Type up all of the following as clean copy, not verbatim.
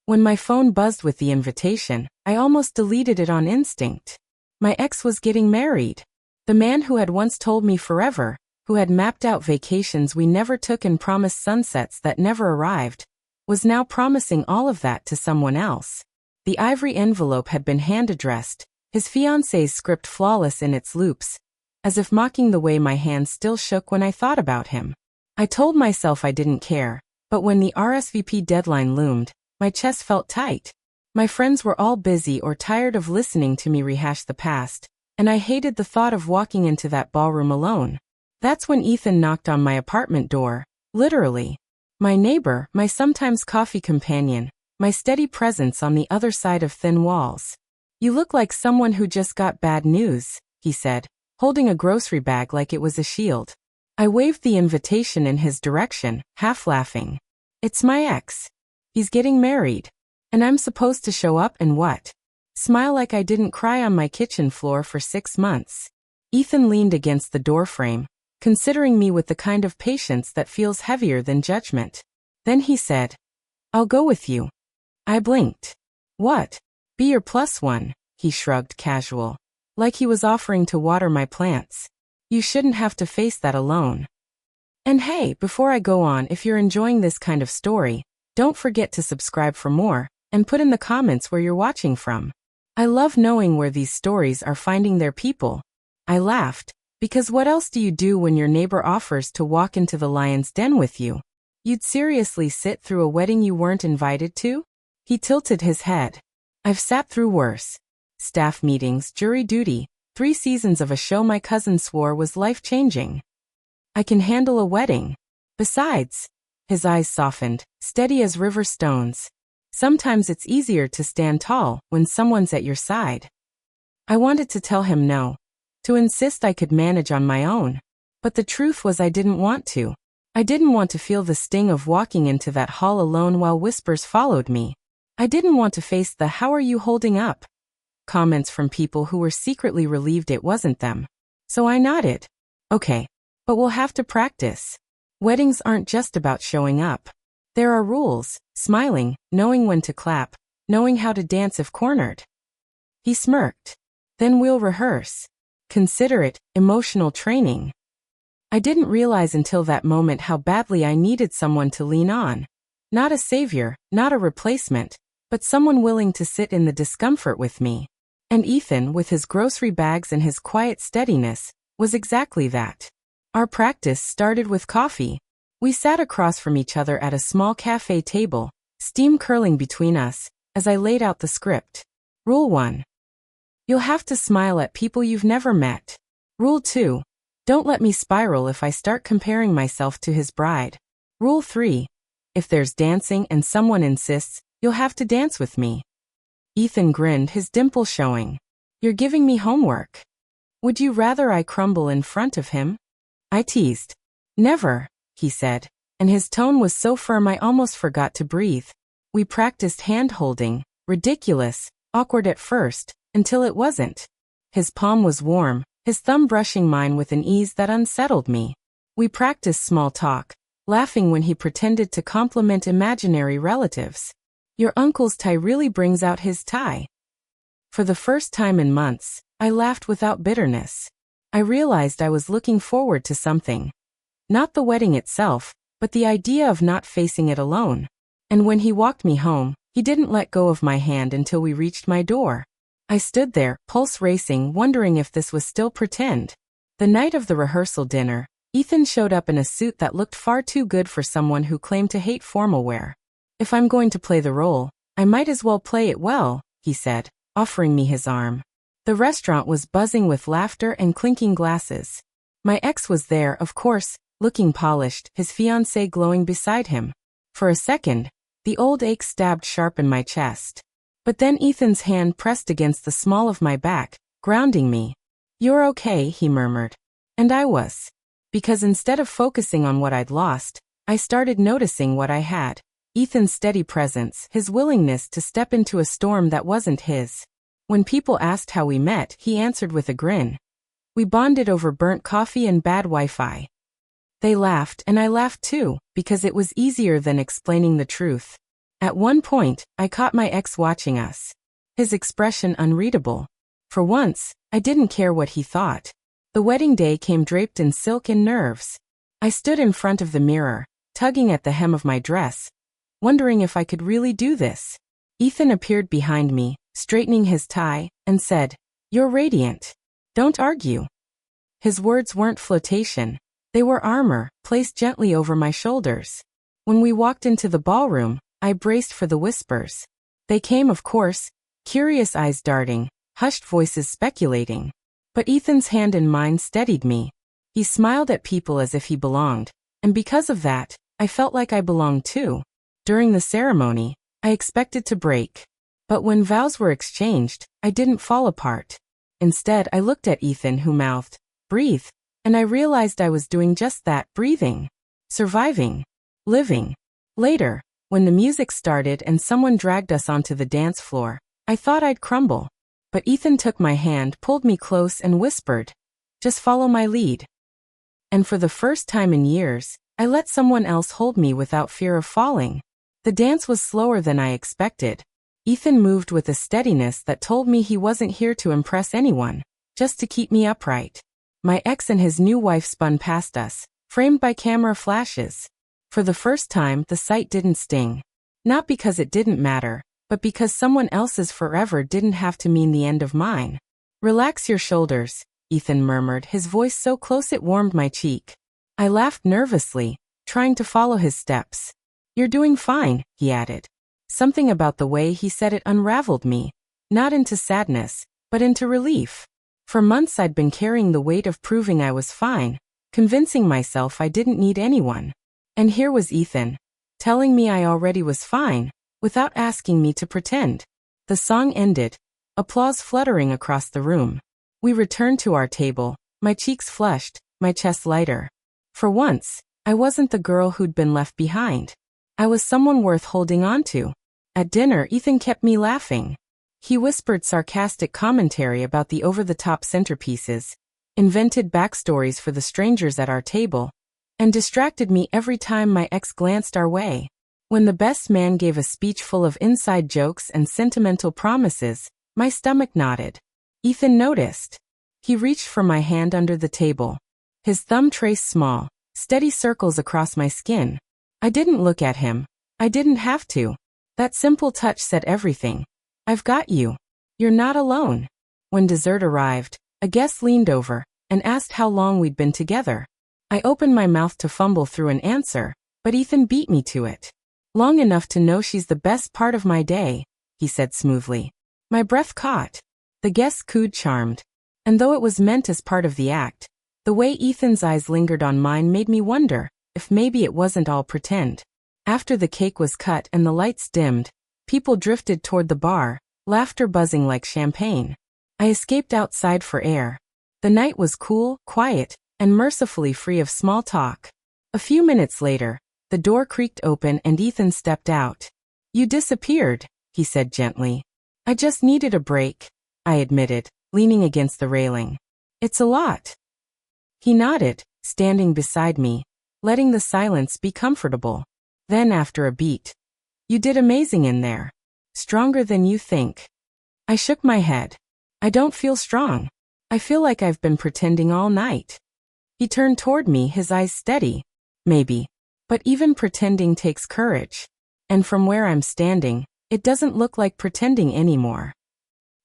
When my phone buzzed with the invitation, I almost deleted it on instinct. My ex was getting married. The man who had once told me forever, who had mapped out vacations we never took and promised sunsets that never arrived, was now promising all of that to someone else. The ivory envelope had been hand-addressed, his fiancée's script flawless in its loops, as if mocking the way my hands still shook when I thought about him. I told myself I didn't care, but when the RSVP deadline loomed, my chest felt tight. My friends were all busy or tired of listening to me rehash the past, and I hated the thought of walking into that ballroom alone. That's when Ethan knocked on my apartment door, literally. My neighbor, my sometimes coffee companion, my steady presence on the other side of thin walls. "You look like someone who just got bad news," he said, holding a grocery bag like it was a shield. I waved the invitation in his direction, half laughing. "It's my ex. He's getting married. And I'm supposed to show up and what? Smile like I didn't cry on my kitchen floor for 6 months." Ethan leaned against the doorframe, considering me with the kind of patience that feels heavier than judgment. Then he said, "I'll go with you." I blinked. "What? Be your plus one," he shrugged casual, like he was offering to water my plants. "You shouldn't have to face that alone." And hey, before I go on, if you're enjoying this kind of story, don't forget to subscribe for more, and put in the comments where you're watching from. I love knowing where these stories are finding their people. I laughed, because what else do you do when your neighbor offers to walk into the lion's den with you? You'd seriously sit through a wedding you weren't invited to? He tilted his head. "I've sat through worse. Staff meetings, jury duty, 3 seasons of a show my cousin swore was life-changing. I can handle a wedding. Besides," his eyes softened, steady as river stones, "sometimes it's easier to stand tall when someone's at your side." I wanted to tell him no, to insist I could manage on my own. But the truth was I didn't want to. I didn't want to feel the sting of walking into that hall alone while whispers followed me. I didn't want to face the "how are you holding up?" comments from people who were secretly relieved it wasn't them. So I nodded. "Okay, but we'll have to practice. Weddings aren't just about showing up. There are rules," smiling, knowing when to clap, knowing how to dance if cornered. He smirked. "Then we'll rehearse. Consider it emotional training." I didn't realize until that moment how badly I needed someone to lean on. Not a savior, not a replacement, but someone willing to sit in the discomfort with me. And Ethan, with his grocery bags and his quiet steadiness, was exactly that. Our practice started with coffee. We sat across from each other at a small cafe table, steam curling between us, as I laid out the script. Rule 1. You'll have to smile at people you've never met. Rule 2. Don't let me spiral if I start comparing myself to his bride. Rule 3. If there's dancing and someone insists, you'll have to dance with me. Ethan grinned, his dimple showing. "You're giving me homework. Would you rather I crumble in front of him?" I teased. "Never," he said, and his tone was so firm I almost forgot to breathe. We practiced hand-holding, ridiculous, awkward at first, until it wasn't. His palm was warm, his thumb brushing mine with an ease that unsettled me. We practiced small talk, laughing when he pretended to compliment imaginary relatives. "Your uncle's tie really brings out his tie." For the first time in months, I laughed without bitterness. I realized I was looking forward to something. Not the wedding itself, but the idea of not facing it alone. And when he walked me home, he didn't let go of my hand until we reached my door. I stood there, pulse racing, wondering if this was still pretend. The night of the rehearsal dinner, Ethan showed up in a suit that looked far too good for someone who claimed to hate formal wear. "If I'm going to play the role, I might as well play it well," he said, offering me his arm. The restaurant was buzzing with laughter and clinking glasses. My ex was there, of course, looking polished, his fiancée glowing beside him. For a second, the old ache stabbed sharp in my chest. But then Ethan's hand pressed against the small of my back, grounding me. "You're okay," he murmured. And I was. Because instead of focusing on what I'd lost, I started noticing what I had. Ethan's steady presence, his willingness to step into a storm that wasn't his. When people asked how we met, he answered with a grin. We bonded over burnt coffee and bad Wi-Fi. They laughed, and I laughed too, because it was easier than explaining the truth. At one point, I caught my ex watching us. His expression unreadable. For once, I didn't care what he thought. The wedding day came draped in silk and nerves. I stood in front of the mirror, tugging at the hem of my dress, wondering if I could really do this. Ethan appeared behind me, straightening his tie, and said, "You're radiant. Don't argue." His words weren't flotation. They were armor, placed gently over my shoulders. When we walked into the ballroom, I braced for the whispers. They came, of course, curious eyes darting, hushed voices speculating. But Ethan's hand in mine steadied me. He smiled at people as if he belonged, and because of that, I felt like I belonged too. During the ceremony, I expected to break. But when vows were exchanged, I didn't fall apart. Instead, I looked at Ethan, who mouthed, "Breathe," and I realized I was doing just that, breathing, surviving, living. Later, when the music started and someone dragged us onto the dance floor, I thought I'd crumble. But Ethan took my hand, pulled me close, and whispered, "Just follow my lead." And for the first time in years, I let someone else hold me without fear of falling. The dance was slower than I expected. Ethan moved with a steadiness that told me he wasn't here to impress anyone, just to keep me upright. My ex and his new wife spun past us, framed by camera flashes. For the first time, the sight didn't sting. Not because it didn't matter, but because someone else's forever didn't have to mean the end of mine. "Relax your shoulders," Ethan murmured, his voice so close it warmed my cheek. I laughed nervously, trying to follow his steps. "You're doing fine," he added. Something about the way he said it unraveled me, not into sadness, but into relief. For months I'd been carrying the weight of proving I was fine, convincing myself I didn't need anyone. And here was Ethan, telling me I already was fine, without asking me to pretend. The song ended, applause fluttering across the room. We returned to our table, my cheeks flushed, my chest lighter. For once, I wasn't the girl who'd been left behind. I was someone worth holding on to. At dinner, Ethan kept me laughing. He whispered sarcastic commentary about the over-the-top centerpieces, invented backstories for the strangers at our table, and distracted me every time my ex glanced our way. When the best man gave a speech full of inside jokes and sentimental promises, my stomach knotted. Ethan noticed. He reached for my hand under the table. His thumb traced small, steady circles across my skin. I didn't look at him. I didn't have to. That simple touch said everything. "I've got you. You're not alone." When dessert arrived, a guest leaned over and asked how long we'd been together. I opened my mouth to fumble through an answer, but Ethan beat me to it. "Long enough to know she's the best part of my day," he said smoothly. My breath caught. The guests cooed, charmed. And though it was meant as part of the act, the way Ethan's eyes lingered on mine made me wonder if maybe it wasn't all pretend. After the cake was cut and the lights dimmed, people drifted toward the bar, laughter buzzing like champagne. I escaped outside for air. The night was cool, quiet, and mercifully free of small talk. A few minutes later, the door creaked open and Ethan stepped out. "You disappeared," he said gently. "I just needed a break," I admitted, leaning against the railing. "It's a lot." He nodded, standing beside me, letting the silence be comfortable. Then after a beat, "You did amazing in there. Stronger than you think." I shook my head. "I don't feel strong. I feel like I've been pretending all night." He turned toward me, his eyes steady. "Maybe. But even pretending takes courage. And from where I'm standing, it doesn't look like pretending anymore."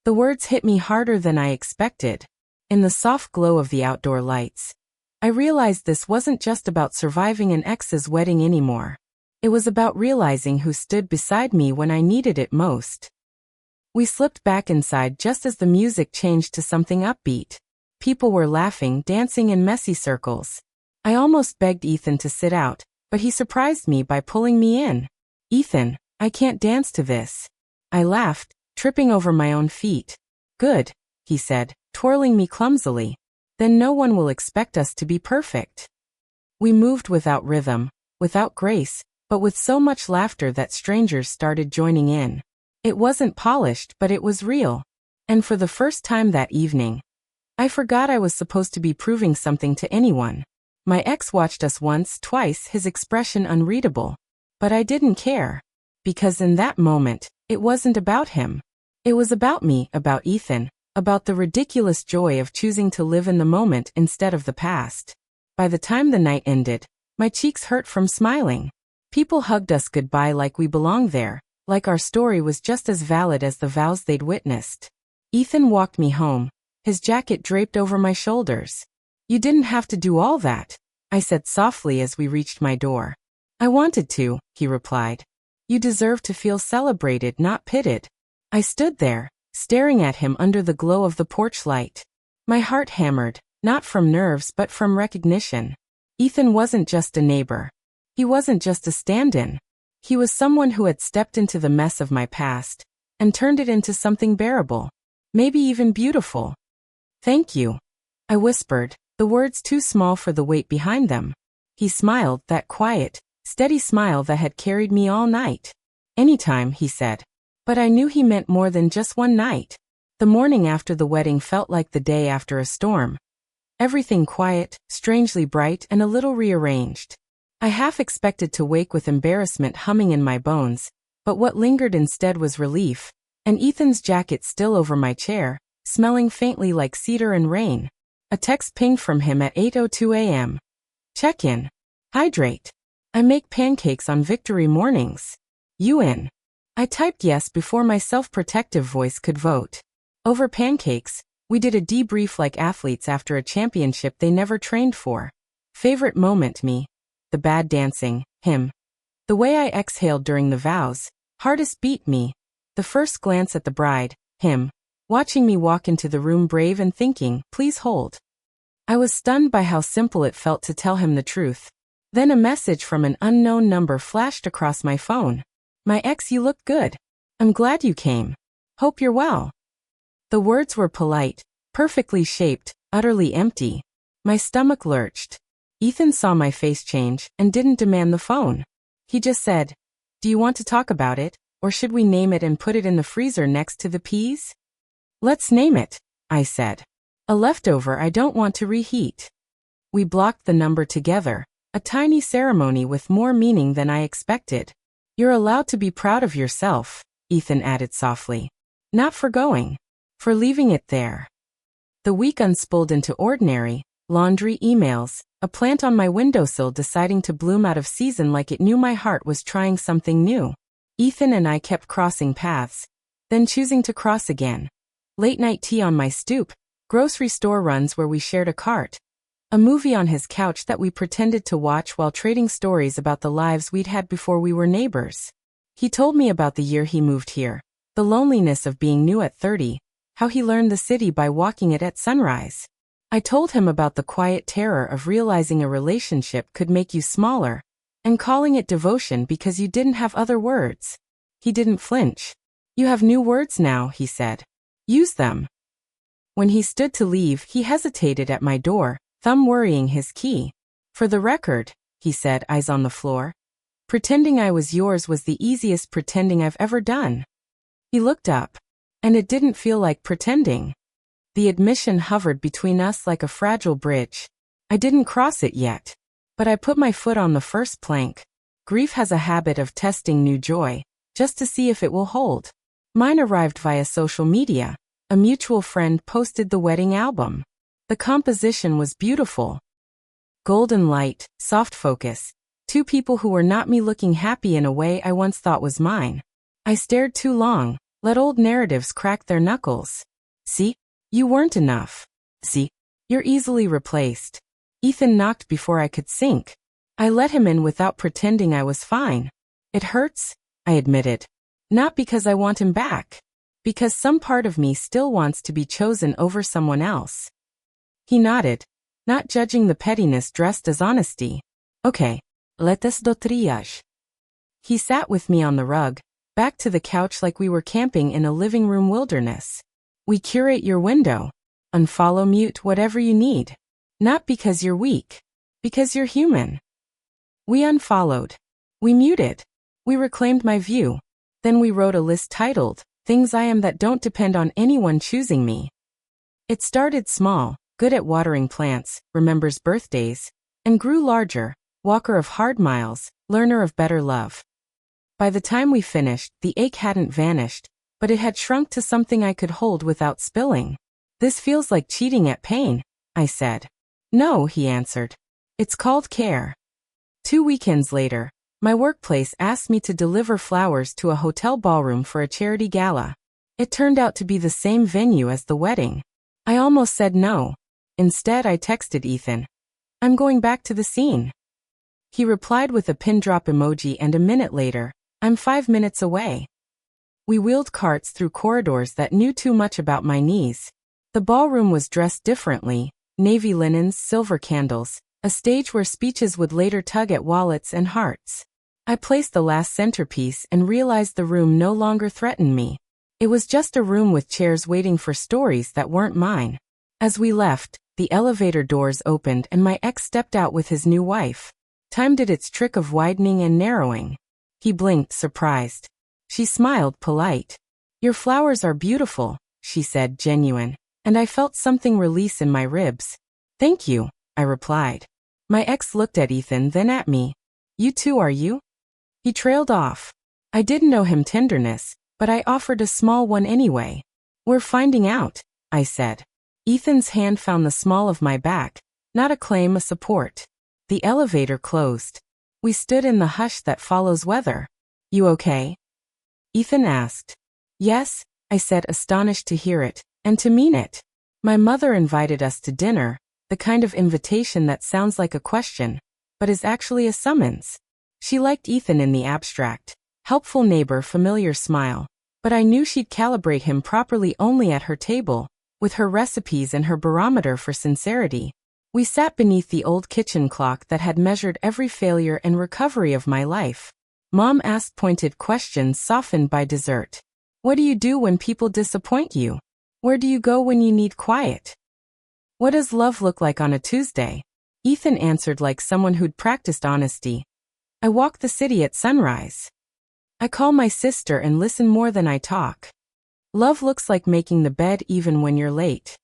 The words hit me harder than I expected. In the soft glow of the outdoor lights, I realized this wasn't just about surviving an ex's wedding anymore. It was about realizing who stood beside me when I needed it most. We slipped back inside just as the music changed to something upbeat. People were laughing, dancing in messy circles. I almost begged Ethan to sit out, but he surprised me by pulling me in. "Ethan, I can't dance to this." I laughed, tripping over my own feet. "Good," he said, twirling me clumsily. "Then no one will expect us to be perfect." We moved without rhythm, without grace, but with so much laughter that strangers started joining in. It wasn't polished, but it was real. And for the first time that evening, I forgot I was supposed to be proving something to anyone. My ex watched us once, twice, his expression unreadable. But I didn't care. Because in that moment, it wasn't about him. It was about me, about Ethan, about the ridiculous joy of choosing to live in the moment instead of the past. By the time the night ended, my cheeks hurt from smiling. People hugged us goodbye like we belonged there, like our story was just as valid as the vows they'd witnessed. Ethan walked me home, his jacket draped over my shoulders. "You didn't have to do all that," I said softly as we reached my door. "I wanted to," he replied. "You deserve to feel celebrated, not pitted." I stood there, staring at him under the glow of the porch light. My heart hammered, not from nerves but from recognition. Ethan wasn't just a neighbor. He wasn't just a stand-in. He was someone who had stepped into the mess of my past and turned it into something bearable, maybe even beautiful. "Thank you," I whispered, the words too small for the weight behind them. He smiled, that quiet, steady smile that had carried me all night. "Anytime," he said. But I knew he meant more than just one night. The morning after the wedding felt like the day after a storm. Everything quiet, strangely bright, and a little rearranged. I half expected to wake with embarrassment humming in my bones, but what lingered instead was relief, and Ethan's jacket still over my chair, smelling faintly like cedar and rain. A text pinged from him at 8:02 a.m. "Check in. Hydrate. I make pancakes on victory mornings. You in?" I typed yes before my self-protective voice could vote. Over pancakes, we did a debrief like athletes after a championship they never trained for. Favorite moment, me. The bad dancing, him. The way I exhaled during the vows. Hardest beat, me. The first glance at the bride, him. Watching me walk into the room brave and thinking, "Please hold." I was stunned by how simple it felt to tell him the truth. Then a message from an unknown number flashed across my phone. "My ex, you look good. I'm glad you came. Hope you're well." The words were polite, perfectly shaped, utterly empty. My stomach lurched. Ethan saw my face change and didn't demand the phone. He just said, "Do you want to talk about it, or should we name it and put it in the freezer next to the peas?" "Let's name it," I said. "A leftover I don't want to reheat." We blocked the number together, a tiny ceremony with more meaning than I expected. "You're allowed to be proud of yourself," Ethan added softly. "Not for going. For leaving it there." The week unspooled into ordinary, laundry, emails, a plant on my windowsill deciding to bloom out of season like it knew my heart was trying something new. Ethan and I kept crossing paths, then choosing to cross again. Late-night tea on my stoop, grocery store runs where we shared a cart, a movie on his couch that we pretended to watch while trading stories about the lives we'd had before we were neighbors. He told me about the year he moved here, the loneliness of being new at 30, how he learned the city by walking it at sunrise. I told him about the quiet terror of realizing a relationship could make you smaller, and calling it devotion because you didn't have other words. He didn't flinch. "You have new words now," he said. "Use them." When he stood to leave, he hesitated at my door, thumb worrying his key. "For the record," he said, eyes on the floor, "pretending I was yours was the easiest pretending I've ever done." He looked up, and it didn't feel like pretending. The admission hovered between us like a fragile bridge. I didn't cross it yet, but I put my foot on the first plank. Grief has a habit of testing new joy, just to see if it will hold. Mine arrived via social media. A mutual friend posted the wedding album. The composition was beautiful. Golden light, soft focus. Two people who were not me looking happy in a way I once thought was mine. I stared too long, let old narratives crack their knuckles. "See? You weren't enough. See? You're easily replaced." Ethan knocked before I could sink. I let him in without pretending I was fine. "It hurts," I admitted. "Not because I want him back. Because some part of me still wants to be chosen over someone else." He nodded, not judging the pettiness dressed as honesty. "Okay, let us do triage." He sat with me on the rug, back to the couch like we were camping in a living room wilderness. "We curate your window. Unfollow, mute, whatever you need. Not because you're weak. Because you're human." We unfollowed. We muted. We reclaimed my view. Then we wrote a list titled, "Things I Am That Don't Depend on Anyone Choosing Me." It started small, good at watering plants, remembers birthdays, and grew larger, walker of hard miles, learner of better love. By the time we finished, the ache hadn't vanished, but it had shrunk to something I could hold without spilling. This feels like cheating at pain, I said. No, he answered. It's called care. 2 weekends later, my workplace asked me to deliver flowers to a hotel ballroom for a charity gala. It turned out to be the same venue as the wedding. I almost said no. Instead, I texted Ethan. I'm going back to the scene. He replied with a pin drop emoji, and a minute later, I'm 5 minutes away. We wheeled carts through corridors that knew too much about my knees. The ballroom was dressed differently, navy linens, silver candles, a stage where speeches would later tug at wallets and hearts. I placed the last centerpiece and realized the room no longer threatened me. It was just a room with chairs waiting for stories that weren't mine. As we left, the elevator doors opened and my ex stepped out with his new wife. Time did its trick of widening and narrowing. He blinked, surprised. She smiled, polite. Your flowers are beautiful, she said, genuine, and I felt something release in my ribs. Thank you, I replied. My ex looked at Ethan, then at me. You too, are you? He trailed off. I didn't know him tenderness, but I offered a small one anyway. We're finding out, I said. Ethan's hand found the small of my back, not a claim, a support. The elevator closed. We stood in the hush that follows weather. You okay? Ethan asked. Yes, I said, astonished to hear it, and to mean it. My mother invited us to dinner, the kind of invitation that sounds like a question, but is actually a summons. She liked Ethan in the abstract. Helpful neighbor, familiar smile. But I knew she'd calibrate him properly only at her table, with her recipes and her barometer for sincerity. We sat beneath the old kitchen clock that had measured every failure and recovery of my life. Mom asked pointed questions softened by dessert. What do you do when people disappoint you? Where do you go when you need quiet? What does love look like on a Tuesday? Ethan answered like someone who'd practiced honesty. I walk the city at sunrise. I call my sister and listen more than I talk. Love looks like making the bed even when you're late.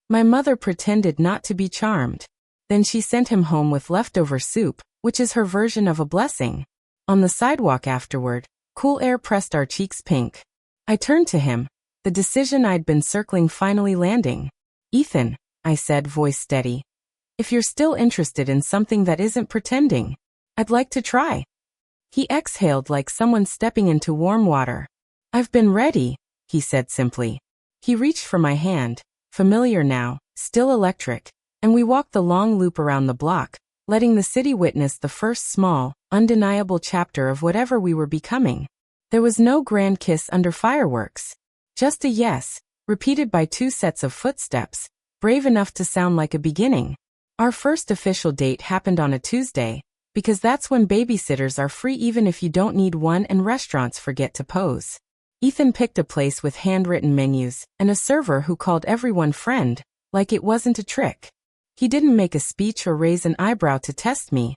My mother pretended not to be charmed. Then she sent him home with leftover soup, which is her version of a blessing. On the sidewalk afterward, cool air pressed our cheeks pink. I turned to him, the decision I'd been circling finally landing. Ethan, I said, voice steady. If you're still interested in something that isn't pretending, I'd like to try. He exhaled like someone stepping into warm water. I've been ready, he said simply. He reached for my hand, familiar now, still electric, and we walked the long loop around the block, letting the city witness the first small, undeniable chapter of whatever we were becoming. There was no grand kiss under fireworks. Just a yes, repeated by 2 sets of footsteps, brave enough to sound like a beginning. Our first official date happened on a Tuesday, because that's when babysitters are free even if you don't need one and restaurants forget to pose. Ethan picked a place with handwritten menus and a server who called everyone friend, like it wasn't a trick. He didn't make a speech or raise an eyebrow to test me.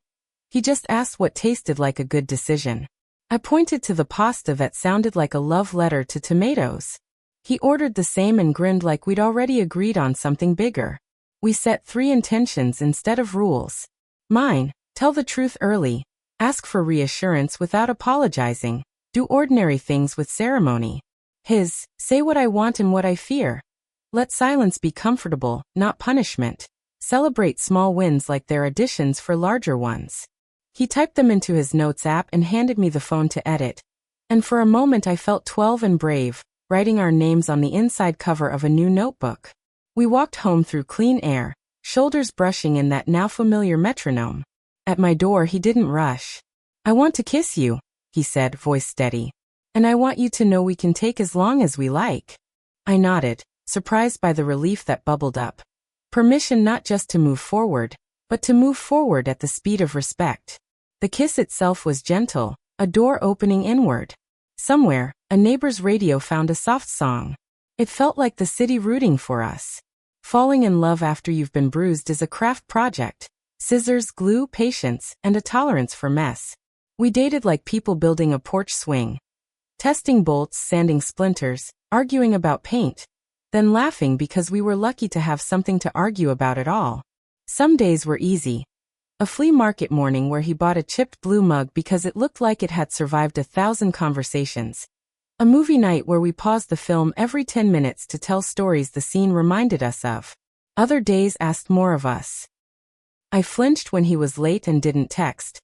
He just asked what tasted like a good decision. I pointed to the pasta that sounded like a love letter to tomatoes. He ordered the same and grinned like we'd already agreed on something bigger. We set 3 intentions instead of rules. Mine, tell the truth early, ask for reassurance without apologizing, do ordinary things with ceremony. His, say what I want and what I fear. Let silence be comfortable, not punishment. Celebrate small wins like they're additions for larger ones. He typed them into his notes app and handed me the phone to edit. And for a moment I felt 12 and brave, writing our names on the inside cover of a new notebook. We walked home through clean air, shoulders brushing in that now familiar metronome. At my door he didn't rush. I want to kiss you, he said, voice steady. And I want you to know we can take as long as we like. I nodded, surprised by the relief that bubbled up. Permission not just to move forward, but to move forward at the speed of respect. The kiss itself was gentle, a door opening inward. Somewhere, a neighbor's radio found a soft song. It felt like the city rooting for us. Falling in love after you've been bruised is a craft project. Scissors, glue, patience, and a tolerance for mess. We dated like people building a porch swing. Testing bolts, sanding splinters, arguing about paint, then laughing because we were lucky to have something to argue about at all. Some days were easy. A flea market morning where he bought a chipped blue mug because it looked like it had survived 1,000 conversations. A movie night where we paused the film every 10 minutes to tell stories the scene reminded us of. Other days asked more of us. I flinched when he was late and didn't text.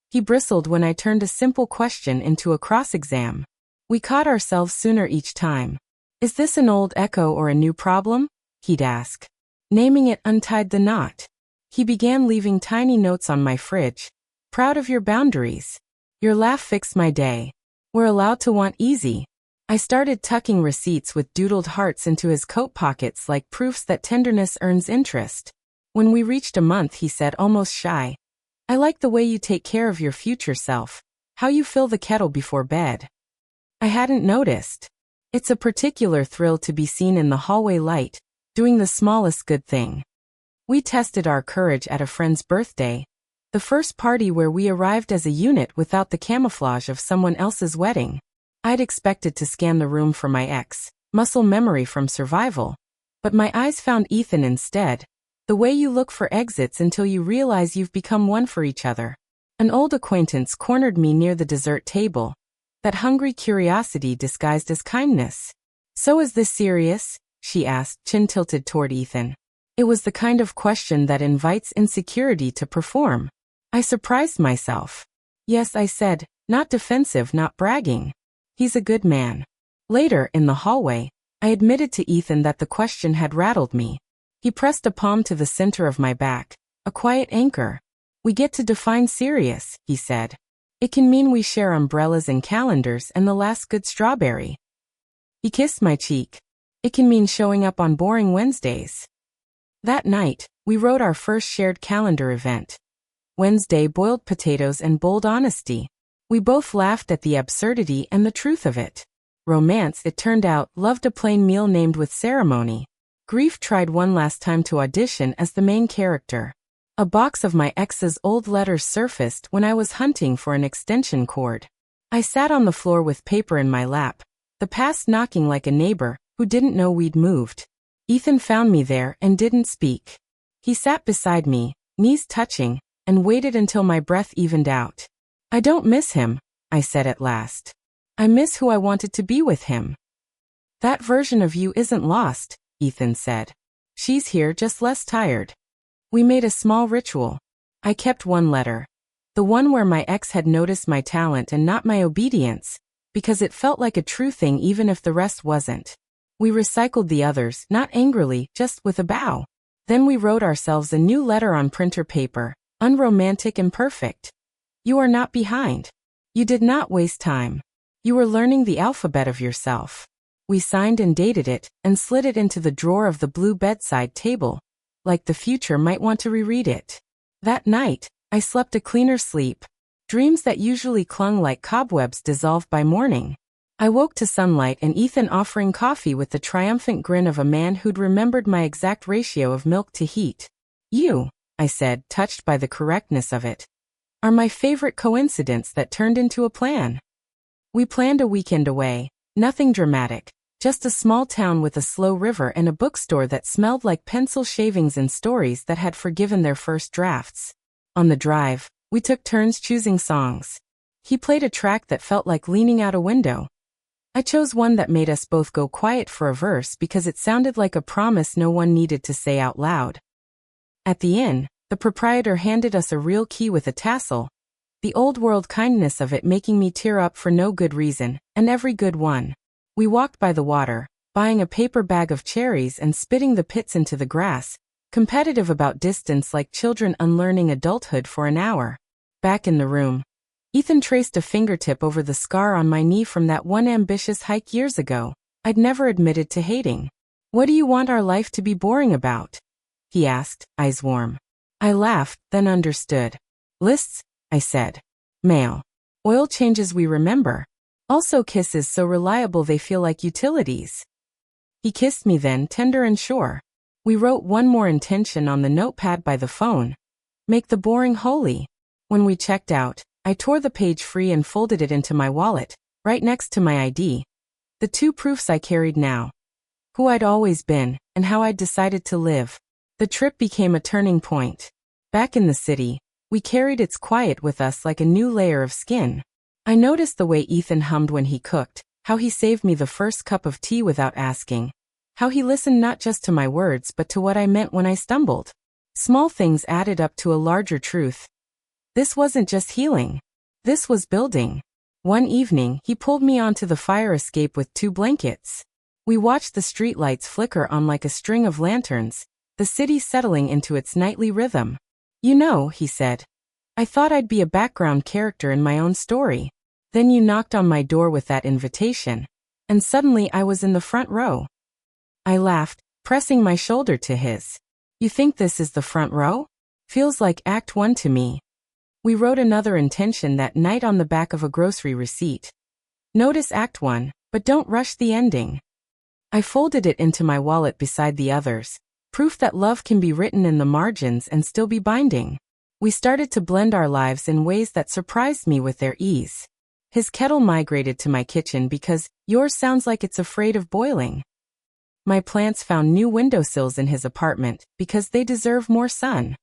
He bristled when I turned a simple question into a cross-exam. We caught ourselves sooner each time. Is this an old echo or a new problem? He'd ask. Naming it untied the knot. He began leaving tiny notes on my fridge. Proud of your boundaries. Your laugh fixed my day. We're allowed to want easy. I started tucking receipts with doodled hearts into his coat pockets like proofs that tenderness earns interest. When we reached a month, he said, almost shy, I like the way you take care of your future self, how you fill the kettle before bed. I hadn't noticed. It's a particular thrill to be seen in the hallway light, doing the smallest good thing. We tested our courage at a friend's birthday, the first party where we arrived as a unit without the camouflage of someone else's wedding. I'd expected to scan the room for my ex, muscle memory from survival, but my eyes found Ethan instead. The way you look for exits until you realize you've become one for each other. An old acquaintance cornered me near the dessert table, that hungry curiosity disguised as kindness. So is this serious? She asked, chin tilted toward Ethan. It was the kind of question that invites insecurity to perform. I surprised myself. Yes, I said, not defensive, not bragging. He's a good man. Later, in the hallway, I admitted to Ethan that the question had rattled me. He pressed a palm to the center of my back, a quiet anchor. We get to define serious, he said. It can mean we share umbrellas and calendars and the last good strawberry. He kissed my cheek. It can mean showing up on boring Wednesdays. That night, we wrote our first shared calendar event. Wednesday, boiled potatoes and bold honesty. We both laughed at the absurdity and the truth of it. Romance, it turned out, loved a plain meal named with ceremony. Grief tried one last time to audition as the main character. A box of my ex's old letters surfaced when I was hunting for an extension cord. I sat on the floor with paper in my lap, the past knocking like a neighbor who didn't know we'd moved. Ethan found me there and didn't speak. He sat beside me, knees touching, and waited until my breath evened out. I don't miss him, I said at last. I miss who I wanted to be with him. That version of you isn't lost, Ethan said. She's here, just less tired. We made a small ritual. I kept one letter. The one where my ex had noticed my talent and not my obedience, because it felt like a true thing even if the rest wasn't. We recycled the others, not angrily, just with a bow. Then we wrote ourselves a new letter on printer paper, unromantic and perfect. You are not behind. You did not waste time. You were learning the alphabet of yourself. We signed and dated it, and slid it into the drawer of the blue bedside table, like the future might want to reread it. That night, I slept a cleaner sleep. Dreams that usually clung like cobwebs dissolved by morning. I woke to sunlight and Ethan offering coffee with the triumphant grin of a man who'd remembered my exact ratio of milk to heat. You, I said, touched by the correctness of it, are my favorite coincidence that turned into a plan. We planned a weekend away, nothing dramatic, just a small town with a slow river and a bookstore that smelled like pencil shavings and stories that had forgiven their first drafts. On the drive, we took turns choosing songs. He played a track that felt like leaning out a window. I chose one that made us both go quiet for a verse because it sounded like a promise no one needed to say out loud. At the inn, the proprietor handed us a real key with a tassel, the old-world kindness of it making me tear up for no good reason, and every good one. We walked by the water, buying a paper bag of cherries and spitting the pits into the grass, competitive about distance like children unlearning adulthood for an hour. Back in the room, Ethan traced a fingertip over the scar on my knee from that one ambitious hike years ago I'd never admitted to hating. What do you want our life to be boring about? He asked, eyes warm. I laughed, then understood. Lists, I said. Mail. Oil changes we remember. Also kisses so reliable they feel like utilities. He kissed me then, tender and sure. We wrote one more intention on the notepad by the phone. Make the boring holy. When we checked out, I tore the page free and folded it into my wallet, right next to my ID. The two proofs I carried now. Who I'd always been, and how I'd decided to live. The trip became a turning point. Back in the city, We carried its quiet with us like a new layer of skin. I noticed the way Ethan hummed when he cooked, how he saved me the first cup of tea without asking, how he listened not just to my words but to what I meant when I stumbled. Small things added up to a larger truth. This wasn't just healing. This was building. One evening, he pulled me onto the fire escape with 2 blankets. We watched the streetlights flicker on like a string of lanterns, the city settling into its nightly rhythm. You know, he said, I thought I'd be a background character in my own story. Then you knocked on my door with that invitation, and suddenly I was in the front row. I laughed, pressing my shoulder to his. You think this is the front row? Feels like Act 1 to me. We wrote another intention that night on the back of a grocery receipt. Notice Act 1, but don't rush the ending. I folded it into my wallet beside the others, proof that love can be written in the margins and still be binding. We started to blend our lives in ways that surprised me with their ease. His kettle migrated to my kitchen because yours sounds like it's afraid of boiling. My plants found new windowsills in his apartment because they deserve more sun.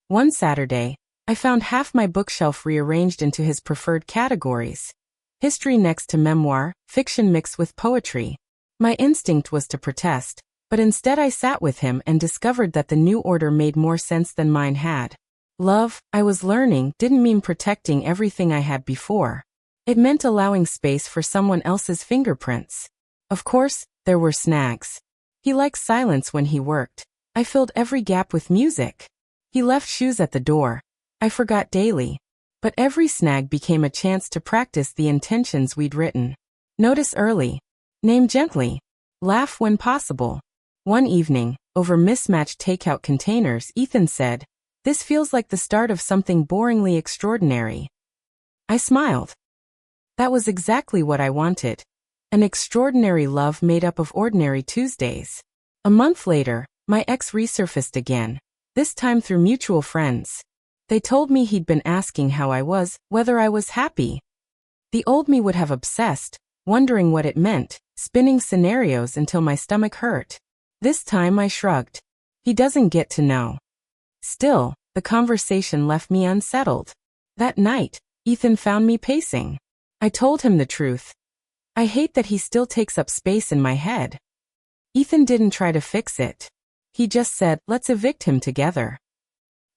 One Saturday, I found half my bookshelf rearranged into his preferred categories. History next to memoir, fiction mixed with poetry. My instinct was to protest, but instead I sat with him and discovered that the new order made more sense than mine had. Love, I was learning, didn't mean protecting everything I had before. It meant allowing space for someone else's fingerprints. Of course, there were snags. He liked silence when he worked. I filled every gap with music. He left shoes at the door. I forgot daily. But every snag became a chance to practice the intentions we'd written. Notice early. Name gently. Laugh when possible. One evening, over mismatched takeout containers, Ethan said, "This feels like the start of something boringly extraordinary." I smiled. That was exactly what I wanted. An extraordinary love made up of ordinary Tuesdays. A month later, my ex resurfaced again, this time through mutual friends. They told me he'd been asking how I was, whether I was happy. The old me would have obsessed, wondering what it meant, spinning scenarios until my stomach hurt. This time I shrugged. He doesn't get to know. Still, the conversation left me unsettled. That night, Ethan found me pacing. I told him the truth. I hate that he still takes up space in my head. Ethan didn't try to fix it. He just said, let's evict him together.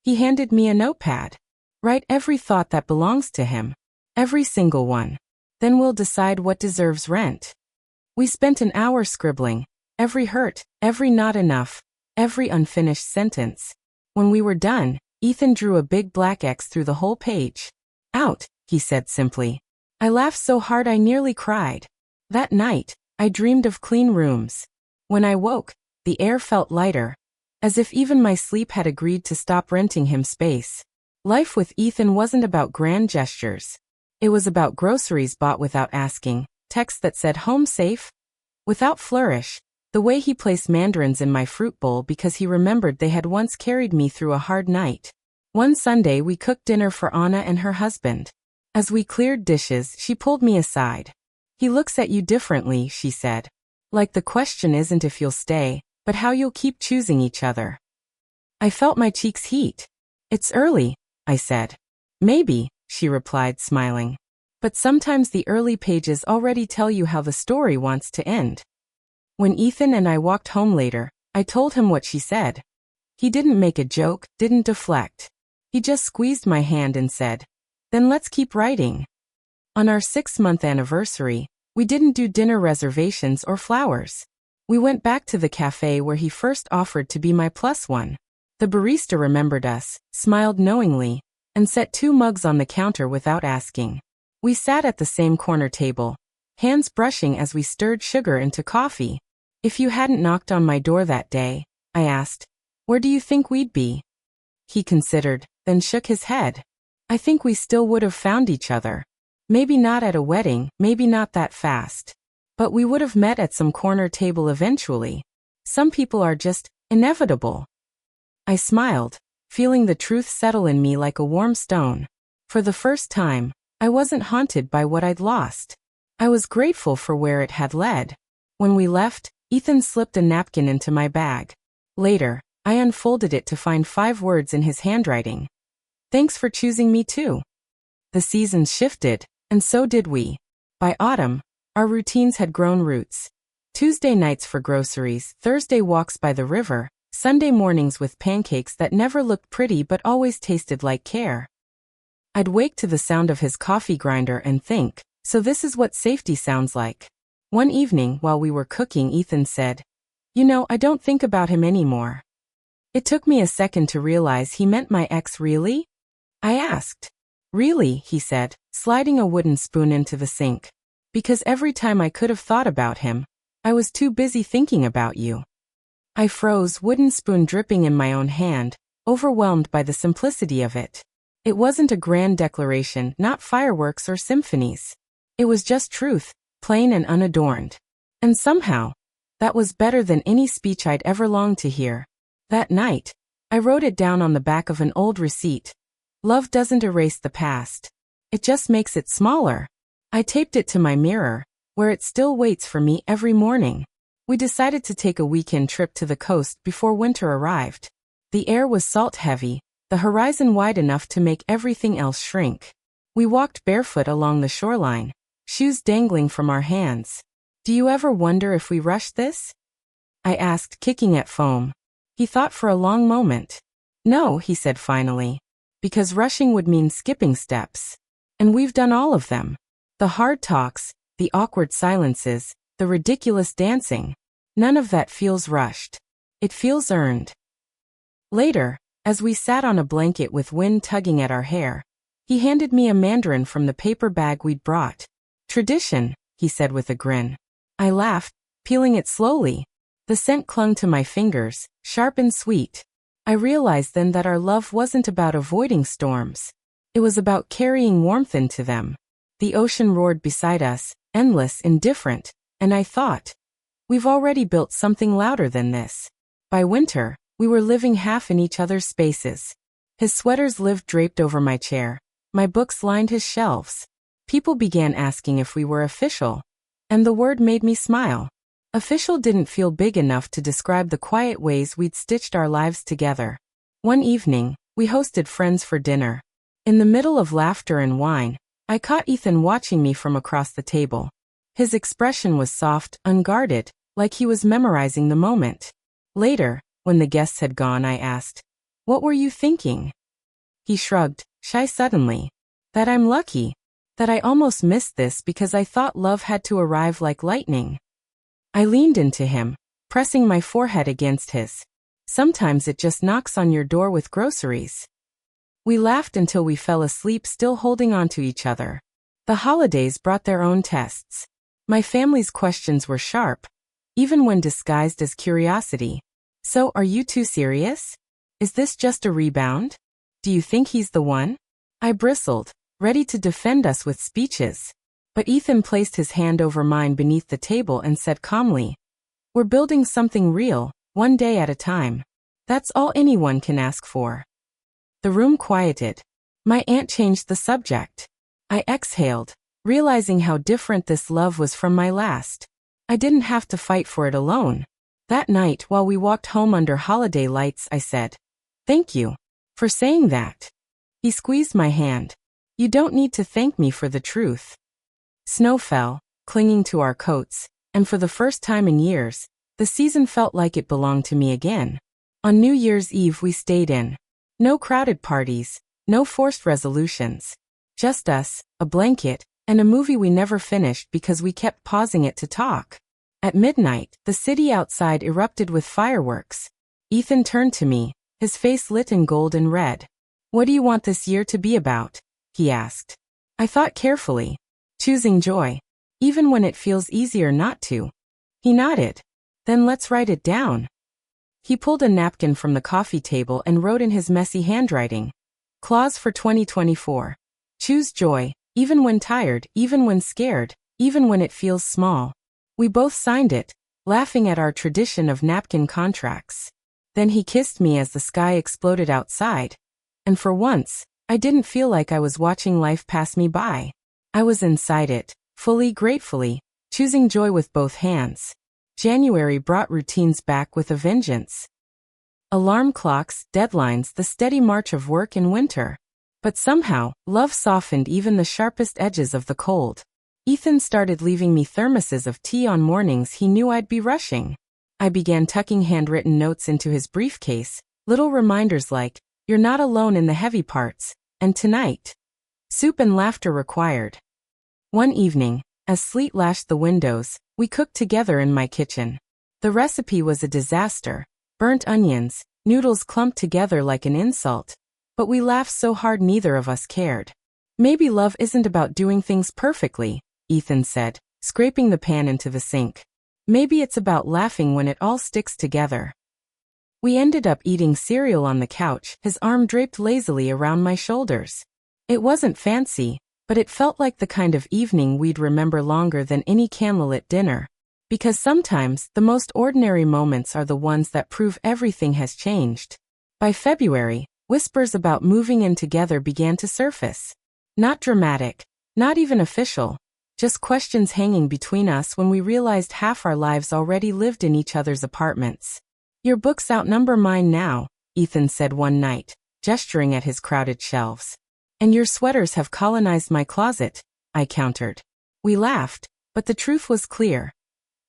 He handed me a notepad. Write every thought that belongs to him. Every single one. Then we'll decide what deserves rent. We spent an hour scribbling. Every hurt, every not enough, every unfinished sentence. When we were done, Ethan drew a big black X through the whole page. Out, he said simply. I laughed so hard I nearly cried. That night, I dreamed of clean rooms. When I woke, the air felt lighter, as if even my sleep had agreed to stop renting him space. Life with Ethan wasn't about grand gestures. It was about groceries bought without asking, texts that said home safe, without flourish, the way he placed mandarins in my fruit bowl because he remembered they had once carried me through a hard night. One Sunday we cooked dinner for Anna and her husband. As we cleared dishes, she pulled me aside. He looks at you differently, she said. Like the question isn't if you'll stay, but how you'll keep choosing each other. I felt my cheeks heat. It's early, I said. Maybe, she replied, smiling. But sometimes the early pages already tell you how the story wants to end. When Ethan and I walked home later, I told him what she said. He didn't make a joke, didn't deflect. He just squeezed my hand and said, then let's keep writing. On our 6-month anniversary, we didn't do dinner reservations or flowers. We went back to the cafe where he first offered to be my +1. The barista remembered us, smiled knowingly, and set 2 mugs on the counter without asking. We sat at the same corner table, hands brushing as we stirred sugar into coffee. If you hadn't knocked on my door that day, I asked, where do you think we'd be? He considered, then shook his head. I think we still would have found each other. Maybe not at a wedding, maybe not that fast. But we would have met at some corner table eventually. Some people are just inevitable. I smiled, feeling the truth settle in me like a warm stone. For the first time, I wasn't haunted by what I'd lost. I was grateful for where it had led. When we left, Ethan slipped a napkin into my bag. Later, I unfolded it to find 5 words in his handwriting. Thanks for choosing me too. The seasons shifted, and so did we. By autumn, our routines had grown roots. Tuesday nights for groceries, Thursday walks by the river, Sunday mornings with pancakes that never looked pretty but always tasted like care. I'd wake to the sound of his coffee grinder and think, so this is what safety sounds like. One evening while we were cooking, Ethan said, "You know, I don't think about him anymore." It took me a second to realize he meant my ex. Really? I asked. Really, he said, sliding a wooden spoon into the sink. Because every time I could have thought about him, I was too busy thinking about you. I froze, wooden spoon dripping in my own hand, overwhelmed by the simplicity of it. It wasn't a grand declaration, not fireworks or symphonies. It was just truth, plain and unadorned. And somehow, that was better than any speech I'd ever longed to hear. That night, I wrote it down on the back of an old receipt. Love doesn't erase the past. It just makes it smaller. I taped it to my mirror, where it still waits for me every morning. We decided to take a weekend trip to the coast before winter arrived. The air was salt-heavy, the horizon wide enough to make everything else shrink. We walked barefoot along the shoreline, shoes dangling from our hands. Do you ever wonder if we rushed this? I asked, kicking at foam. He thought for a long moment. No, he said finally. Because rushing would mean skipping steps. And we've done all of them. The hard talks, the awkward silences, the ridiculous dancing. None of that feels rushed. It feels earned. Later, as we sat on a blanket with wind tugging at our hair, he handed me a mandarin from the paper bag we'd brought. Tradition, he said with a grin. I laughed, peeling it slowly. The scent clung to my fingers, sharp and sweet. I realized then that our love wasn't about avoiding storms. It was about carrying warmth into them. The ocean roared beside us, endless, indifferent, and I thought, we've already built something louder than this. By winter, we were living half in each other's spaces. His sweaters lived draped over my chair. My books lined his shelves. People began asking if we were official, and the word made me smile. Official didn't feel big enough to describe the quiet ways we'd stitched our lives together. One evening, we hosted friends for dinner. In the middle of laughter and wine, I caught Ethan watching me from across the table. His expression was soft, unguarded, like he was memorizing the moment. Later, when the guests had gone, I asked, "What were you thinking?" He shrugged, shy suddenly. That I'm lucky. That I almost missed this because I thought love had to arrive like lightning. I leaned into him, pressing my forehead against his. Sometimes it just knocks on your door with groceries. We laughed until we fell asleep, still holding on to each other. The holidays brought their own tests. My family's questions were sharp, even when disguised as curiosity. So, are you two serious? Is this just a rebound? Do you think he's the one? I bristled, ready to defend us with speeches. But Ethan placed his hand over mine beneath the table and said calmly, "We're building something real, one day at a time. That's all anyone can ask for." The room quieted. My aunt changed the subject. I exhaled, realizing how different this love was from my last. I didn't have to fight for it alone. That night, while we walked home under holiday lights, I said, "Thank you for saying that." He squeezed my hand. "You don't need to thank me for the truth." Snow fell, clinging to our coats, and for the first time in years, the season felt like it belonged to me again. On New Year's Eve we stayed in. No crowded parties, no forced resolutions. Just us, a blanket, and a movie we never finished because we kept pausing it to talk. At midnight, the city outside erupted with fireworks. Ethan turned to me, his face lit in gold and red. "What do you want this year to be about?" he asked. I thought carefully. "Choosing joy, even when it feels easier not to." He nodded. "Then let's write it down." He pulled a napkin from the coffee table and wrote in his messy handwriting, "Clause for 2024. Choose joy, even when tired, even when scared, even when it feels small." We both signed it, laughing at our tradition of napkin contracts. Then he kissed me as the sky exploded outside. And for once, I didn't feel like I was watching life pass me by. I was inside it, fully, gratefully, choosing joy with both hands. January brought routines back with a vengeance. Alarm clocks, deadlines, the steady march of work in winter. But somehow, love softened even the sharpest edges of the cold. Ethan started leaving me thermoses of tea on mornings he knew I'd be rushing. I began tucking handwritten notes into his briefcase, little reminders like, "You're not alone in the heavy parts," and "Tonight, soup and laughter required." One evening, as sleet lashed the windows, we cooked together in my kitchen. The recipe was a disaster. Burnt onions, noodles clumped together like an insult, but we laughed so hard neither of us cared. "Maybe love isn't about doing things perfectly," Ethan said, scraping the pan into the sink. "Maybe it's about laughing when it all sticks together." We ended up eating cereal on the couch, his arm draped lazily around my shoulders. It wasn't fancy, but it felt like the kind of evening we'd remember longer than any candlelit dinner. Because sometimes, the most ordinary moments are the ones that prove everything has changed. By February, whispers about moving in together began to surface. Not dramatic, not even official, just questions hanging between us when we realized half our lives already lived in each other's apartments. "Your books outnumber mine now," Ethan said one night, gesturing at his crowded shelves. "And your sweaters have colonized my closet," I countered. We laughed, but the truth was clear.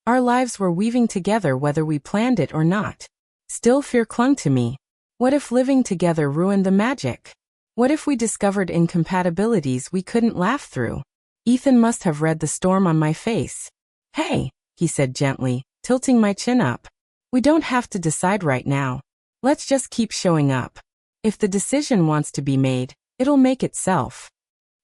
Our lives were weaving together whether we planned it or not. Still, fear clung to me. What if living together ruined the magic? What if we discovered incompatibilities we couldn't laugh through? Ethan must have read the storm on my face. "Hey," he said gently, tilting my chin up. "We don't have to decide right now. Let's just keep showing up. If the decision wants to be made, it'll make itself."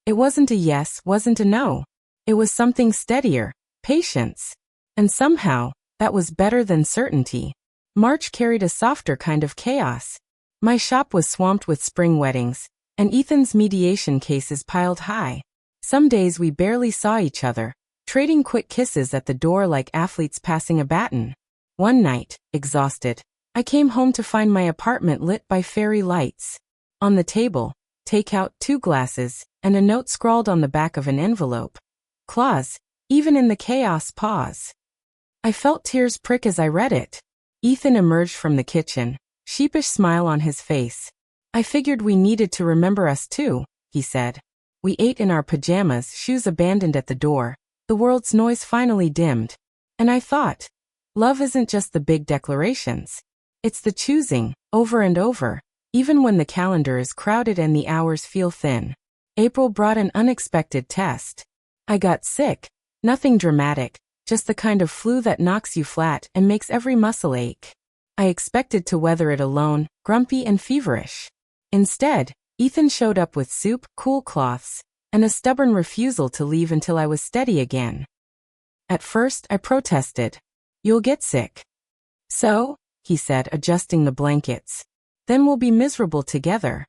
It wasn't a yes, wasn't a no. It was something steadier, patience. And somehow, that was better than certainty. March carried a softer kind of chaos. My shop was swamped with spring weddings, and Ethan's mediation cases piled high. Some days we barely saw each other, trading quick kisses at the door like athletes passing a baton. One night, exhausted, I came home to find my apartment lit by fairy lights. On the table, take out 2 glasses, and a note scrawled on the back of an envelope. "Claus, even in the chaos, pause." I felt tears prick as I read it. Ethan emerged from the kitchen, sheepish smile on his face. "I figured we needed to remember us too," he said. We ate in our pajamas, shoes abandoned at the door, the world's noise finally dimmed. And I thought, love isn't just the big declarations. It's the choosing, over and over, even when the calendar is crowded and the hours feel thin. April brought an unexpected test. I got sick. Nothing dramatic, just the kind of flu that knocks you flat and makes every muscle ache. I expected to weather it alone, grumpy and feverish. Instead, Ethan showed up with soup, cool cloths, and a stubborn refusal to leave until I was steady again. At first, I protested. "You'll get sick." "So?" he said, adjusting the blankets. "Then we'll be miserable together."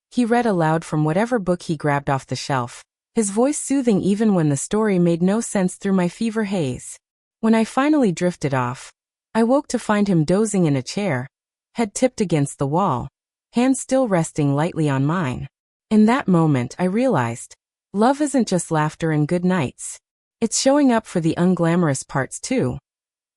He read aloud from whatever book he grabbed off the shelf, his voice soothing even when the story made no sense through my fever haze. When I finally drifted off, I woke to find him dozing in a chair, head tipped against the wall, hands still resting lightly on mine. In that moment I realized, love isn't just laughter and good nights. It's showing up for the unglamorous parts too.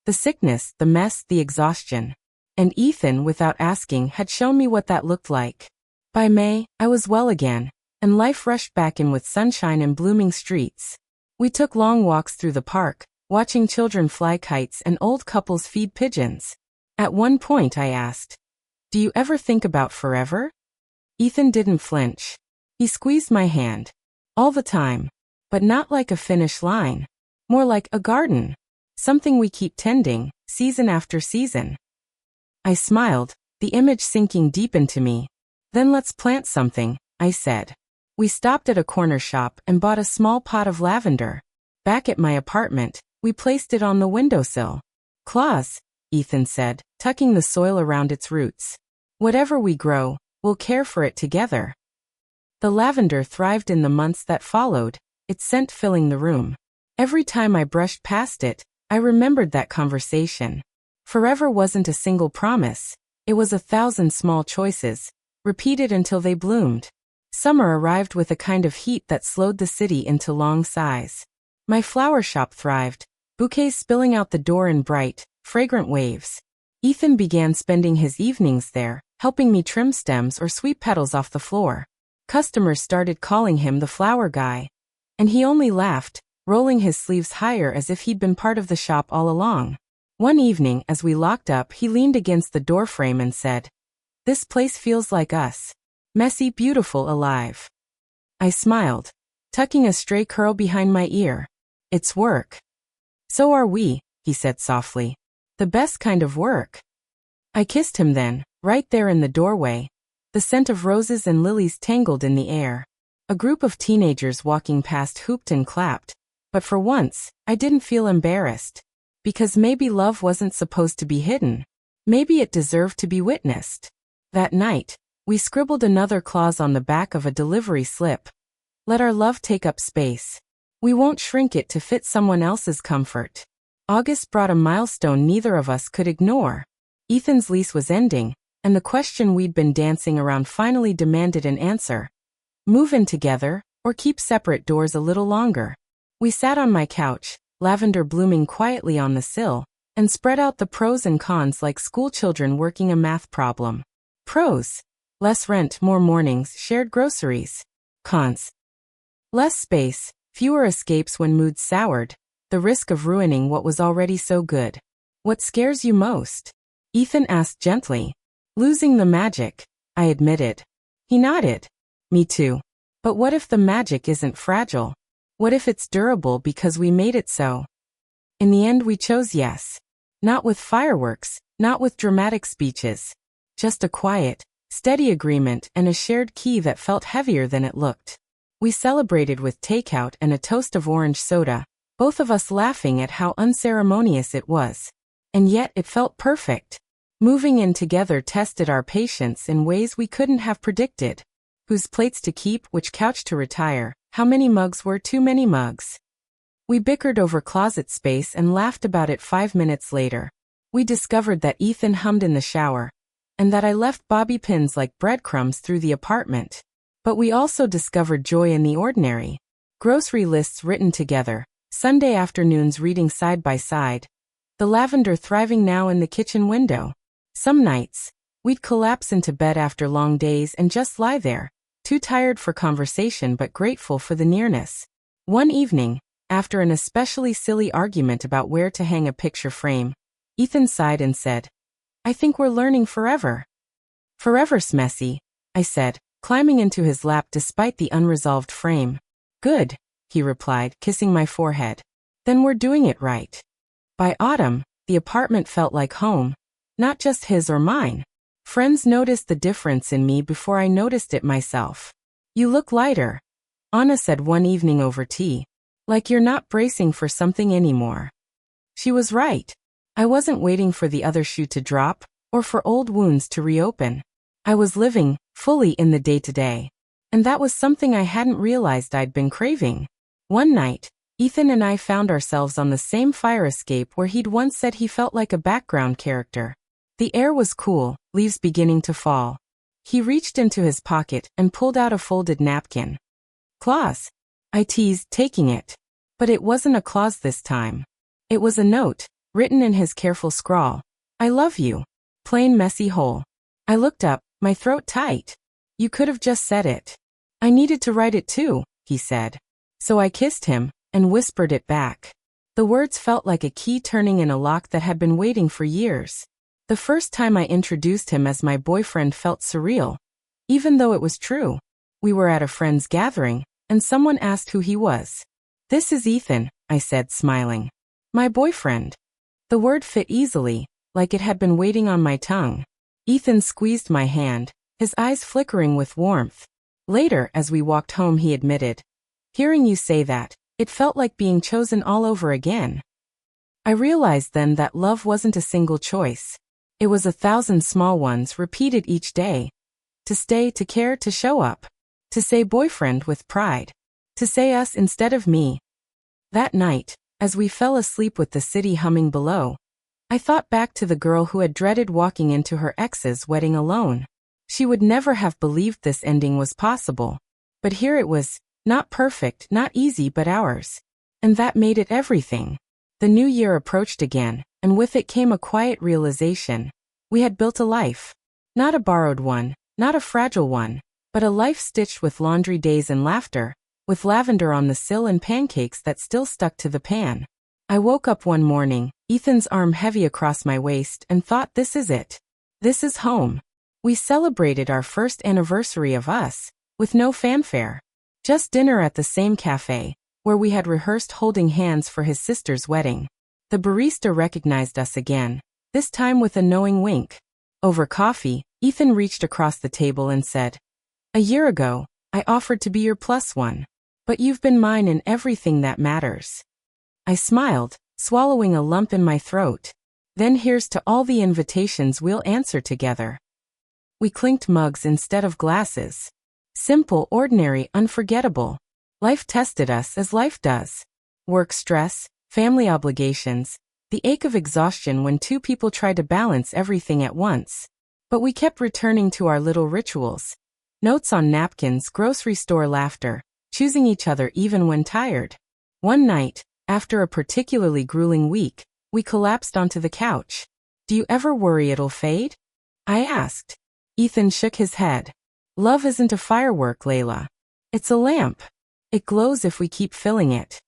The sickness, the mess, the exhaustion. And Ethan, without asking, had shown me what that looked like. By May, I was well again, and life rushed back in with sunshine and blooming streets. We took long walks through the park, watching children fly kites and old couples feed pigeons. At one point I asked, "Do you ever think about forever?" Ethan didn't flinch. He squeezed my hand. "All the time. But not like a finish line. More like a garden. Something we keep tending, season after season." I smiled, the image sinking deep into me. "Then let's plant something," I said. We stopped at a corner shop and bought a small pot of lavender. Back at my apartment, we placed it on the windowsill. "Claus," Ethan said, tucking the soil around its roots. "Whatever we grow, we'll care for it together." The lavender thrived in the months that followed, its scent filling the room. Every time I brushed past it, I remembered that conversation. Forever wasn't a single promise. It was 1,000 small choices, repeated until they bloomed. Summer arrived with a kind of heat that slowed the city into long sighs. My flower shop thrived, bouquets spilling out the door in bright, fragrant waves. Ethan began spending his evenings there, helping me trim stems or sweep petals off the floor. Customers started calling him the flower guy. And he only laughed, rolling his sleeves higher as if he'd been part of the shop all along. One evening, as we locked up, he leaned against the doorframe and said, "This place feels like us. Messy, beautiful, alive." I smiled, tucking a stray curl behind my ear. "It's work." "So are we," he said softly. "The best kind of work." I kissed him then, right there in the doorway, the scent of roses and lilies tangled in the air. A group of teenagers walking past hooped and clapped, but for once, I didn't feel embarrassed. Because maybe love wasn't supposed to be hidden. Maybe it deserved to be witnessed. That night, we scribbled another clause on the back of a delivery slip. Let our love take up space. We won't shrink it to fit someone else's comfort. August brought a milestone neither of us could ignore. Ethan's lease was ending, and the question we'd been dancing around finally demanded an answer. Move in together, or keep separate doors a little longer. We sat on my couch, lavender blooming quietly on the sill, and spread out the pros and cons like schoolchildren working a math problem. Pros: less rent, more mornings, shared groceries. Cons: less space, fewer escapes when moods soured, the risk of ruining what was already so good. What scares you most? Ethan asked gently. Losing the magic, I admitted. He nodded. Me too. But what if the magic isn't fragile? What if it's durable because we made it so? In the end we chose yes. Not with fireworks, not with dramatic speeches. Just a quiet, steady agreement and a shared key that felt heavier than it looked. We celebrated with takeout and a toast of orange soda, both of us laughing at how unceremonious it was. And yet it felt perfect. Moving in together tested our patience in ways we couldn't have predicted. Whose plates to keep, which couch to retire, how many mugs were too many mugs. We bickered over closet space and laughed about it 5 minutes later. We discovered that Ethan hummed in the shower, and that I left bobby pins like breadcrumbs through the apartment. But we also discovered joy in the ordinary. Grocery lists written together, Sunday afternoons reading side by side, the lavender thriving now in the kitchen window. Some nights, we'd collapse into bed after long days and just lie there, too tired for conversation but grateful for the nearness. One evening, after an especially silly argument about where to hang a picture frame, Ethan sighed and said, "I think we're learning forever." "Forever's messy," I said, climbing into his lap despite the unresolved frame. "Good," he replied, kissing my forehead. "Then we're doing it right." By autumn, the apartment felt like home. Not just his or mine. Friends noticed the difference in me before I noticed it myself. "You look lighter," Anna said one evening over tea. "Like you're not bracing for something anymore." She was right. I wasn't waiting for the other shoe to drop, or for old wounds to reopen. I was living, fully in the day-to-day. And that was something I hadn't realized I'd been craving. One night, Ethan and I found ourselves on the same fire escape where he'd once said he felt like a background character. The air was cool, leaves beginning to fall. He reached into his pocket and pulled out a folded napkin. "Claus," I teased, taking it. But it wasn't a clause this time. It was a note, written in his careful scrawl. "I love you." Plain messy hole. I looked up, my throat tight. "You could have just said it." "I needed to write it too," he said. So I kissed him, and whispered it back. The words felt like a key turning in a lock that had been waiting for years. The first time I introduced him as my boyfriend felt surreal, even though it was true. We were at a friend's gathering, and someone asked who he was. "This is Ethan," I said, smiling. "My boyfriend." The word fit easily, like it had been waiting on my tongue. Ethan squeezed my hand, his eyes flickering with warmth. Later, as we walked home, he admitted, "Hearing you say that, it felt like being chosen all over again." I realized then that love wasn't a single choice. It was 1,000 small ones repeated each day. To stay, to care, to show up. To say boyfriend with pride. To say us instead of me. That night, as we fell asleep with the city humming below, I thought back to the girl who had dreaded walking into her ex's wedding alone. She would never have believed this ending was possible. But here it was, not perfect, not easy, but ours. And that made it everything. The new year approached again, and with it came a quiet realization. We had built a life. Not a borrowed one, not a fragile one, but a life stitched with laundry days and laughter, with lavender on the sill and pancakes that still stuck to the pan. I woke up one morning, Ethan's arm heavy across my waist, and thought, this is it. This is home. We celebrated our first anniversary of us, with no fanfare. Just dinner at the same cafe, where we had rehearsed holding hands for his sister's wedding. The barista recognized us again, this time with a knowing wink. Over coffee, Ethan reached across the table and said, "A year ago, I offered to be your plus one. But you've been mine in everything that matters." I smiled, swallowing a lump in my throat. Then here's to all the invitations we'll answer together. We clinked mugs instead of glasses. Simple, ordinary, unforgettable. Life tested us as life does. Work stress, family obligations, the ache of exhaustion when two people try to balance everything at once. But we kept returning to our little rituals. Notes on napkins, grocery store laughter, choosing each other even when tired. One night, after a particularly grueling week, we collapsed onto the couch. "Do you ever worry it'll fade?" I asked. Ethan shook his head. "Love isn't a firework, Layla. It's a lamp. It glows if we keep filling it."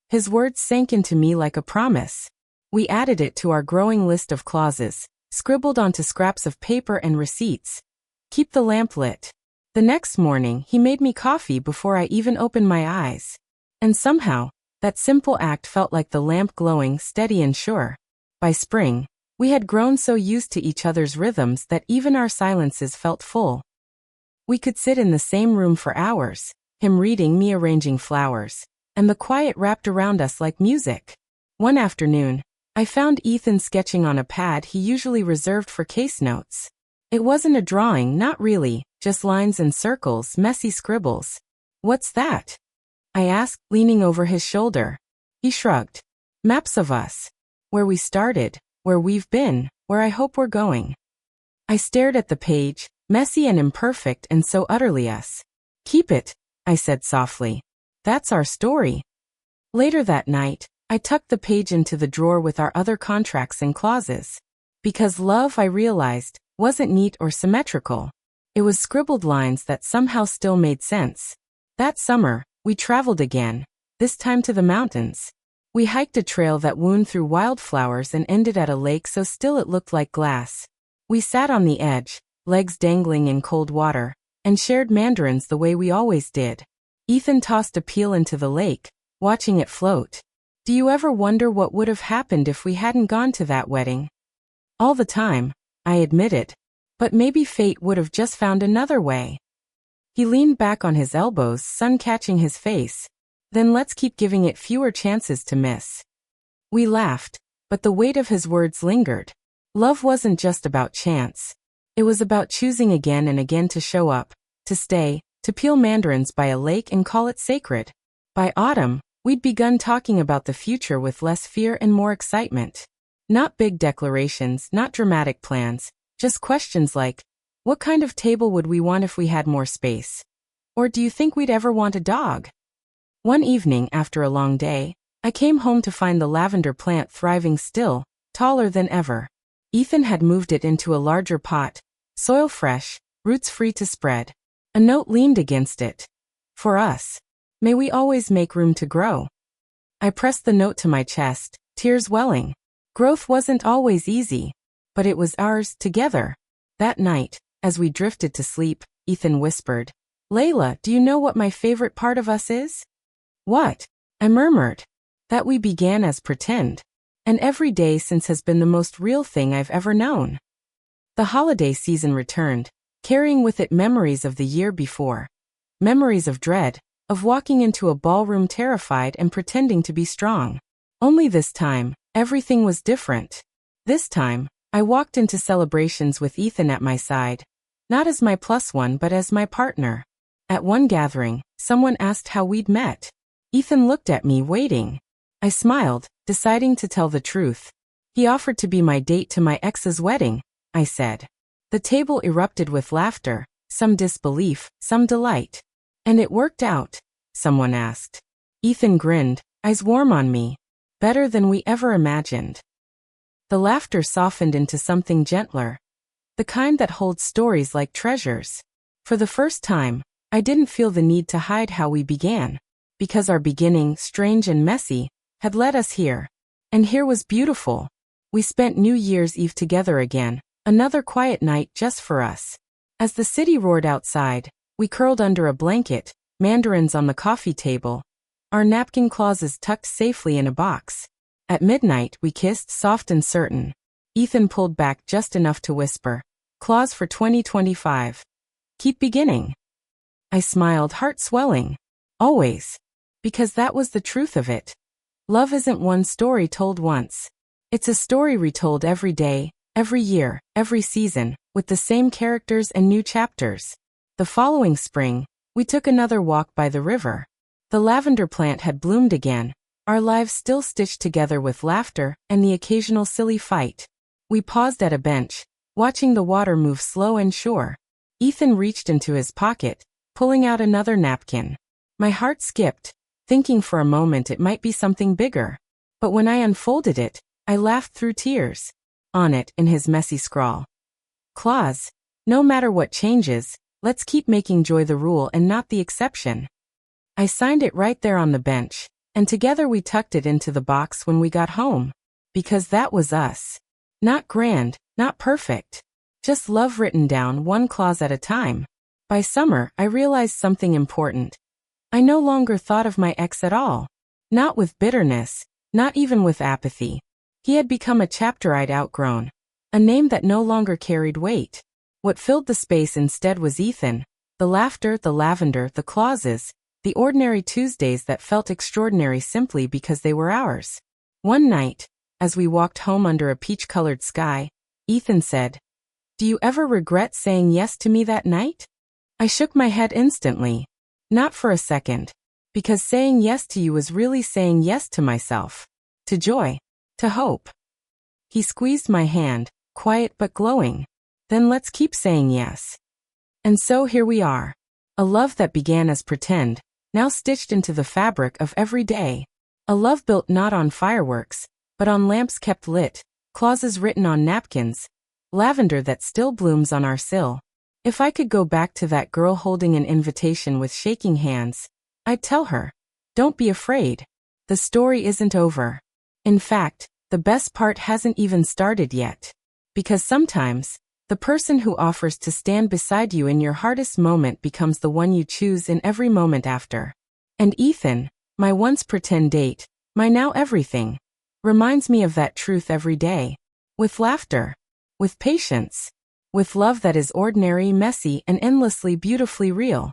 His words sank into me like a promise. We added it to our growing list of clauses, scribbled onto scraps of paper and receipts. Keep the lamp lit. The next morning, he made me coffee before I even opened my eyes. And somehow, that simple act felt like the lamp glowing steady and sure. By spring, we had grown so used to each other's rhythms that even our silences felt full. We could sit in the same room for hours, him reading, me arranging flowers, and the quiet wrapped around us like music. One afternoon, I found Ethan sketching on a pad he usually reserved for case notes. It wasn't a drawing, not really, just lines and circles, messy scribbles. "What's that?" I asked, leaning over his shoulder. He shrugged. "Maps of us. Where we started, where we've been, where I hope we're going." I stared at the page, messy and imperfect and so utterly us. "Keep it," I said softly. "That's our story." Later that night, I tucked the page into the drawer with our other contracts and clauses. Because love, I realized, wasn't neat or symmetrical. It was scribbled lines that somehow still made sense. That summer, we traveled again, this time to the mountains. We hiked a trail that wound through wildflowers and ended at a lake so still it looked like glass. We sat on the edge, legs dangling in cold water, and shared mandarins the way we always did. Ethan tossed a peel into the lake, watching it float. "Do you ever wonder what would have happened if we hadn't gone to that wedding?" "All the time," I admitted. "But maybe fate would have just found another way." He leaned back on his elbows, sun catching his face. "Then let's keep giving it fewer chances to miss." We laughed, but the weight of his words lingered. Love wasn't just about chance. It was about choosing again and again to show up, to stay, to peel mandarins by a lake and call it sacred. By autumn, we'd begun talking about the future with less fear and more excitement. Not big declarations, not dramatic plans, just questions like, what kind of table would we want if we had more space? Or do you think we'd ever want a dog? One evening after a long day, I came home to find the lavender plant thriving still, taller than ever. Ethan had moved it into a larger pot, soil fresh, roots free to spread. A note leaned against it. "For us. May we always make room to grow." I pressed the note to my chest, tears welling. Growth wasn't always easy, but it was ours together. That night, as we drifted to sleep, Ethan whispered, "Layla, do you know what my favorite part of us is?" "What?" I murmured. "That we began as pretend. And every day since has been the most real thing I've ever known." The holiday season returned, carrying with it memories of the year before. Memories of dread, of walking into a ballroom terrified and pretending to be strong. Only this time, everything was different. This time, I walked into celebrations with Ethan at my side, not as my plus one but as my partner. At one gathering, someone asked how we'd met. Ethan looked at me, waiting. I smiled, deciding to tell the truth. "He offered to be my date to my ex's wedding," I said. The table erupted with laughter, some disbelief, some delight. "And it worked out?" someone asked. Ethan grinned, eyes warm on me. "Better than we ever imagined." The laughter softened into something gentler. The kind that holds stories like treasures. For the first time, I didn't feel the need to hide how we began, because our beginning, strange and messy, had led us here. And here was beautiful. We spent New Year's Eve together again, another quiet night just for us. As the city roared outside, we curled under a blanket, mandarins on the coffee table, our napkin clauses tucked safely in a box. At midnight, we kissed, soft and certain. Ethan pulled back just enough to whisper, "Clause for 2025. Keep beginning." I smiled, heart swelling. Always. Because that was the truth of it. Love isn't one story told once. It's a story retold every day, every year, every season, with the same characters and new chapters. The following spring, we took another walk by the river. The lavender plant had bloomed again, our lives still stitched together with laughter and the occasional silly fight. We paused at a bench, watching the water move slow and sure. Ethan reached into his pocket, pulling out another napkin. My heart skipped, thinking for a moment it might be something bigger. But when I unfolded it, I laughed through tears. On it, in his messy scrawl, "Clause, no matter what changes, let's keep making joy the rule and not the exception." I signed it right there on the bench, and together we tucked it into the box when we got home. Because that was us. Not grand, not perfect. Just love written down one clause at a time. By summer, I realized something important. I no longer thought of my ex at all. Not with bitterness, not even with apathy. He had become a chapter I'd outgrown. A name that no longer carried weight. What filled the space instead was Ethan. The laughter, the lavender, the clauses. The ordinary Tuesdays that felt extraordinary simply because they were ours. One night, as we walked home under a peach-colored sky, Ethan said, "Do you ever regret saying yes to me that night?" I shook my head instantly. Not for a second. Because saying yes to you was really saying yes to myself. To joy. To hope. He squeezed my hand, quiet but glowing. "Then let's keep saying yes." And so here we are. A love that began as pretend, now stitched into the fabric of every day. A love built not on fireworks, but on lamps kept lit, clauses written on napkins, lavender that still blooms on our sill. If I could go back to that girl holding an invitation with shaking hands, I'd tell her, "Don't be afraid. The story isn't over. In fact, the best part hasn't even started yet." Because sometimes, the person who offers to stand beside you in your hardest moment becomes the one you choose in every moment after. And Ethan, my once pretend date, my now everything, reminds me of that truth every day. With laughter. With patience. With love that is ordinary, messy, and endlessly beautifully real.